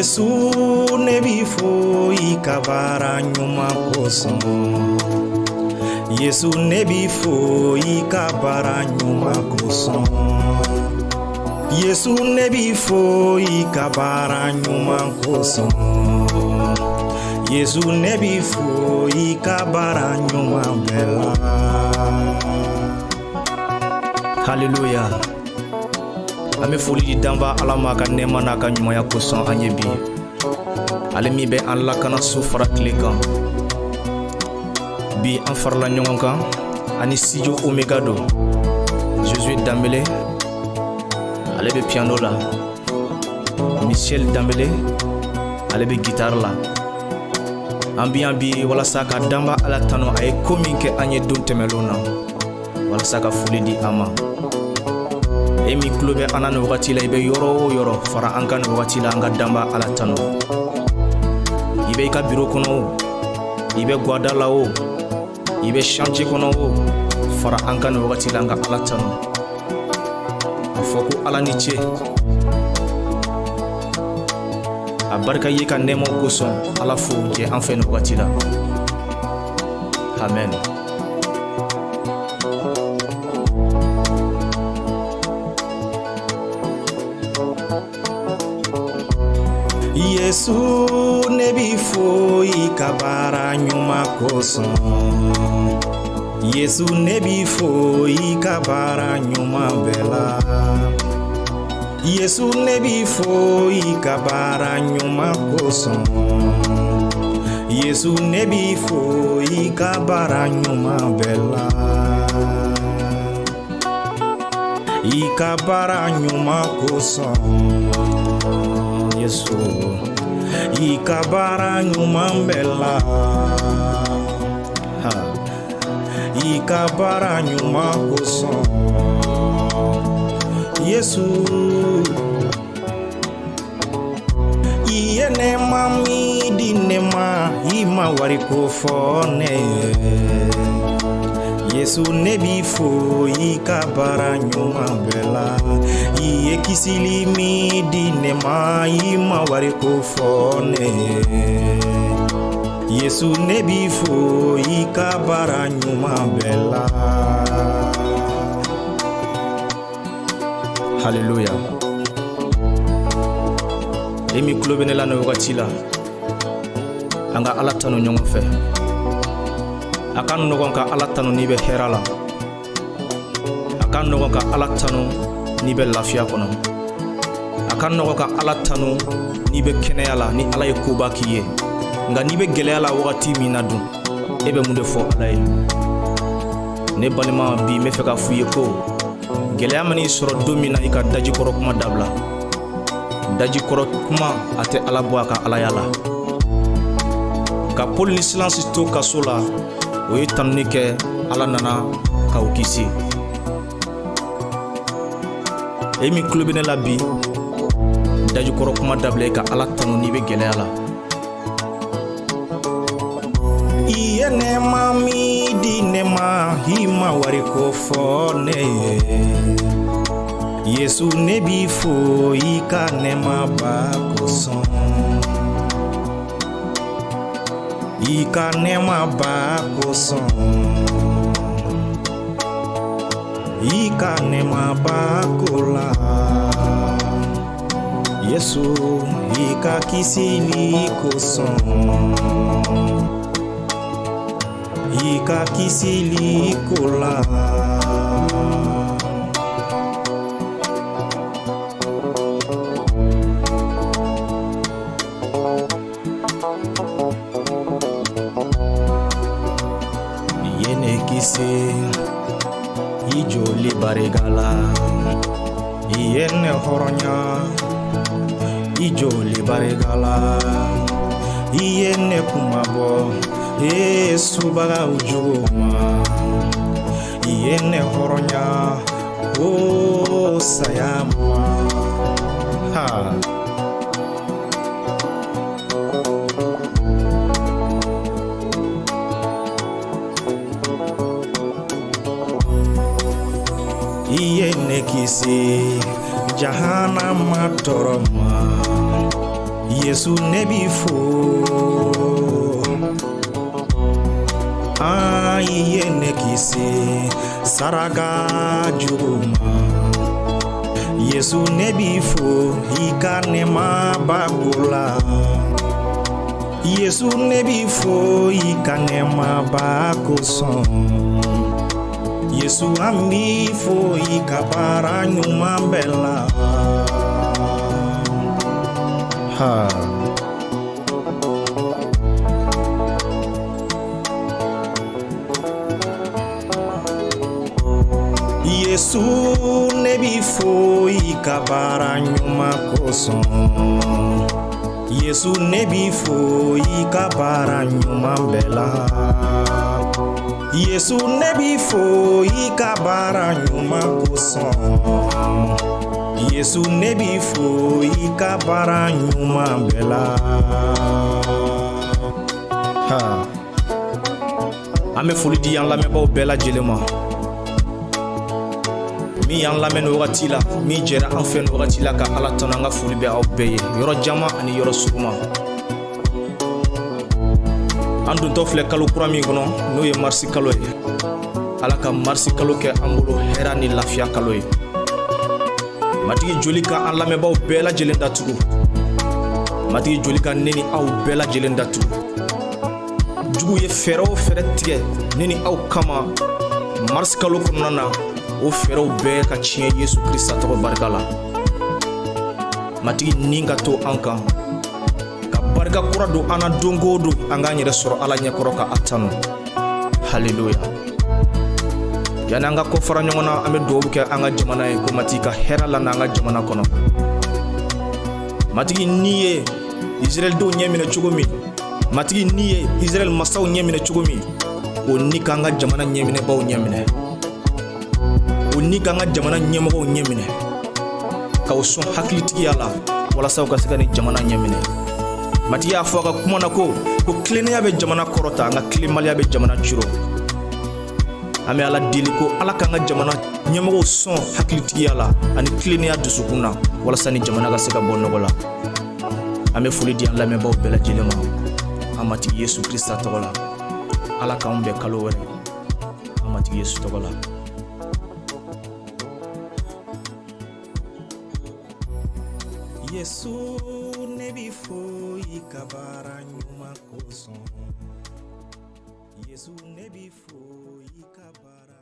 Yesu ne b'i fo i ka baara ɲuman kosɔn. Yesu ne b'i fo i ka baara ɲuman kosɔn. Yesu ne b'i fo i ka baara ɲuman kosɔn. Yesu ne b'i fo i ka baara ɲuman bɛɛ la. Haleluya. An bɛ foli di danba Ala ma ka nɛɛma n'a ka ɲumanya kosɔn an ye bi. Ale min bɛ an lakana su fara tile kan. Bi an farala ɲɔgɔn kan ani studio Omega do. Josué Dambélé ale bɛ piano la. Michel Dambélé ale bɛ guitare la. An bi yan bi walasa ka danba Ala tanu a ye ko min kɛ an ye don tɛmɛlenw na. Walasa ka foli di an ma. E mi kulo bɛ an na nin wagati la, i bɛ yɔrɔ o yɔrɔ fara an ka nin wagati la, an ka danba Ala tanu. I bɛ i ka biro kɔnɔ o, i bɛ guada la o, i bɛ chantier kɔnɔ o, fara an ka nin wagati la, an ka Ala tanu. A fɔ ko Ala ni ce. A barika ye ka nɛɛmaw kosɔn Ala fo jɛ an fɛ nin wagati la. Amen. Yesu ne b'i fo i ka baara ɲuman kosɔn. Yesu ne b'i fo i ka baara ɲuman bɛɛ la. Yesu ne b'i fo i ka baara ɲuman kosɔn. Yesu ne b'i fo i ka baara ɲuman bɛɛ la. I ka baara ɲuman kosɔn. Yesu i ka baara ɲuman bɛɛ la. I ka baara ɲuman kosɔn. Yesu i ye nɛɛma min di ne ma, i ma wariko fɔ ne ye. Yesu ne b'i fo i ka baara ɲuman bɛɛ la. I ye kisili min di ne ma, i ma wariko fɔ ne ye. Yesu ne b'i fo i ka baara ɲuman bɛɛ la. Haleluya. E mi kulo bɛ ne la nin wagati la, an ka Ala tanu ɲɔgɔn fɛ. A ka nɔgɔn ka Ala tanu n'i bɛ hɛrɛ la. A ka nɔgɔn ka Ala tanu n'i bɛ lafiya kɔnɔ. A ka nɔgɔn ka Ala tanu n'i bɛ kɛnɛya la, ni Ala ye koba k'i ye. Nka n'i bɛ gɛlɛya la wagati min na dun, e bɛ mun de fɔ Ala ye? Ne balima, bi n bɛ fɛ ka f'i ye ko gɛlɛya man'i sɔrɔ don min na, i ka daji kɔrɔ kuma dabila. Daji kɔrɔ kuma a tɛ Ala bɔ a ka Alaya la. Ka Paul ni Silas to kaso la, o ye tanuni kɛ, Ala nana k'aw kisi. E min tulo bɛ ne la bi, daji kɔrɔ kuma dabila, i ka Ala tanu n'i bɛ gɛlɛya la. I ye nɛɛma min di ne ma, i ma wariko fɔ ne ye. Yesu ne b'i fo i ka nɛɛmaba kosɔn. I ka nɛɛmaba kosɔn. I ka nɛɛmaba ko la. Yesu i ka kisili kosɔn. I ka kisili ko la. Yene kisi i joli barigala. Yene horonya i joli barigala. Yene kumabo subaga ujuma. Yene horonya o sayama. Ha. Yene kisi jahana matoroma. Yesu ne b'i fo, i ye ne kisi saraka jugu ma. Yesu ne b'i fo, i ka nɛɛma b'o la. Yesu ne b'i fo, i ka nɛɛma b'a kosɔn. Yesu an b'i fo, i ka baara ɲuman bɛɛ la. Yesu ne b'i fo, i ka baara ɲuman kosɔn. Yesu ne b'i fo, i ka baara ɲuman bɛɛ la. Yesu ne b'i fo, i ka baara ɲuman kosɔn. Yesu ne b'i fo, i ka baara ɲuman bɛɛ la. An bɛ foli di an lamɛnbaaw bɛɛ lajɛlen ma. Min y'an lamɛn nin wagati la, min jɛra an fɛ nin wagati la, ka Ala tanu. An ka foli bɛ aw bɛɛ ye, yɔrɔ jama ani yɔrɔ suruma. An dontɔ filɛ kalo kura min kɔnɔ, n'o ye marisi kalo ye. Ala ka marisi kalo kɛ an bolo hɛrɛ ni lafiya kalo ye. Matigi joli ka an lamɛnbaaw bɛɛ lajɛlen datugu. Matigi joli ka ne ni aw bɛɛ lajɛlen datugu. Jugu ye fɛɛrɛ o fɛɛrɛ tigɛ ne ni aw kama marisi kalo kɔnɔna na, o fɛɛrɛw bɛɛ ka tiɲɛ Yesu Krista tɔgɔ barika la. Matigi nin ka to an kan, ka barika kura don an na don o don, an k'an yɛrɛ sɔrɔ Ala ɲɛkɔrɔ ka a tanu. Haleluya. Yani an ka kɔ fara ɲɔgɔn na, an bɛ dugawu kɛ an ka jamana ye, ko Matigi ka hɛrɛ lana an ka jamana kɔnɔ. Matigi ni ye Israɛl denw ɲɛ minɛ cogo min, Matigi ni ye Israɛl masaw ɲɛ minɛ cogo min, o ni k'an ka jamana ɲɛminɛbaw ɲɛ minɛ. O ni k'an ka jamana ɲɛmɔgɔw ɲɛ minɛ, k'aw sɔn hakilitigiya la, walasa u ka se ka ni jamana ɲɛ minɛ. Matigi y'a fɔ a ka kuma na ko tilennenya bɛ jamana kɔrɔta, nka tilenbaliya bɛ jamana ciro. An bɛ Ala deli ko Ala k'an ka jamana ɲɛmɔgɔw sɔn hakilitigiya la ani tilennenya dusukun na, walasa ni jamana ka se ka bɔ nɔgɔ la. An bɛ foli di an lamɛnbaaw bɛɛ lajɛlen ma, an Matigi Yesu Krista tɔgɔ la. Ala k'anw bɛn kalo wɛrɛ, an Matigi Yesu tɔgɔ la. Yesu ne b'i fo, i ka baara ɲuman kosɔn. Yesu ne b'i fo, i ka baara